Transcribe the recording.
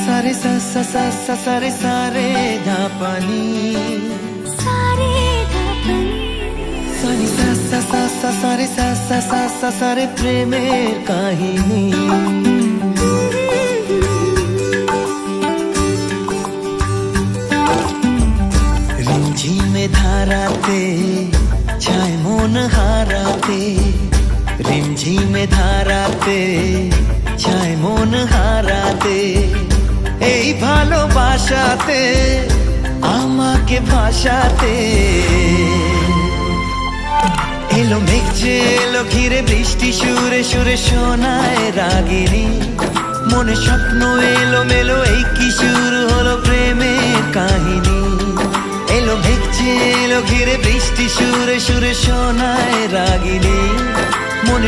সারে সা সা সা সা সারে সারে ধা পানি সানি সা সা সা সা সারে সা সা সা সা সারে প্রেমের কাহিনী। রিমঝিমে ধারাতে ছায় মন হারাতে, রিমঝিমে ধারাতে ছায় মন হারাতে, এই ভালোবাসাতে আমাকে ভাসাতে। এলো মেঘ যে এলো ঘিরে বৃষ্টি সুরে সুরে শোনায় রাগিনী, মনে স্বপ্ন এলো মেলো এই কি শুরু হলো প্রেমের কাহিনী। এলো মেঘ যে এলো ঘিরে বৃষ্টি সুরে সুরে শোনায় রাগিনী, মনে